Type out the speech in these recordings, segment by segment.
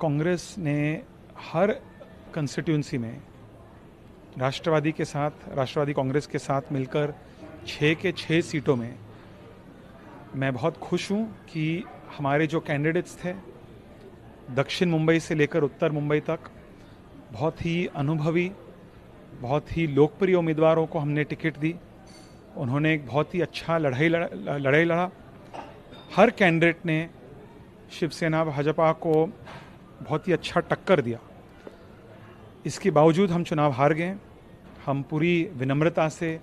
कांग्रेस ने हर कंस्टिट्यूंसी में राष्ट्रवादी कांग्रेस के साथ मिलकर 6 के 6 सीटों में मैं बहुत खुश हूं कि हमारे जो कैंडिडेट्स थे दक्षिण मुंबई से लेकर उत्तर मुंबई तक बहुत ही अनुभवी, बहुत ही लोकप्रिय उम्मीदवारों को हमने टिकट दी। उन्होंने एक बहुत ही अच्छा लड़ाई लड़ा। हर कैंडिडेट ने शिवसेना भाजपा को बहुत ही अच्छा टक्कर दिया। इसके बावजूद हम चुनाव हार गए। हम पूरी विनम्रता से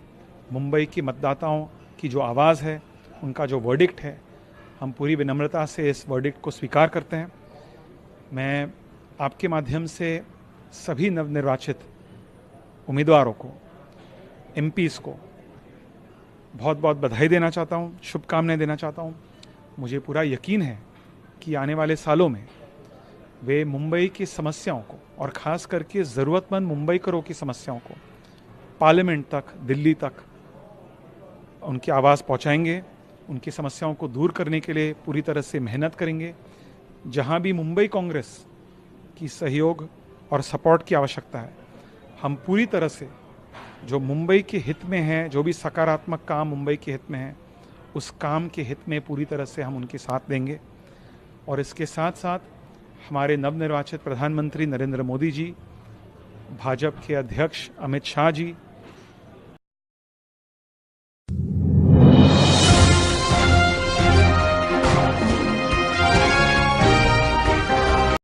मुंबई के मतदाताओं की जो आवाज़ है, उनका जो वर्डिक्ट है, हम पूरी विनम्रता से इस वर्डिक्ट को स्वीकार करते हैं। मैं आपके माध्यम से सभी नवनिर्वाचित उम्मीदवारों को, एमपीज़ को बहुत बहुत बधाई देना चाहता हूं, शुभकामनाएं देना चाहता हूं। मुझे पूरा यकीन है कि आने वाले सालों में वे मुंबई की समस्याओं को और ख़ास करके ज़रूरतमंद मुंबईकरों की समस्याओं को पार्लियामेंट तक, दिल्ली तक उनकी आवाज़ पहुंचाएंगे। उनकी समस्याओं को दूर करने के लिए पूरी तरह से मेहनत करेंगे। जहां भी मुंबई कांग्रेस की सहयोग और सपोर्ट की आवश्यकता है, हम पूरी तरह से जो मुंबई के हित में है, जो भी सकारात्मक काम मुंबई के हित में है, उस काम के हित में पूरी तरह से हम उनके साथ देंगे। और इसके साथ साथ हमारे नवनिर्वाचित प्रधानमंत्री नरेंद्र मोदी जी, भाजपा के अध्यक्ष अमित शाह जी,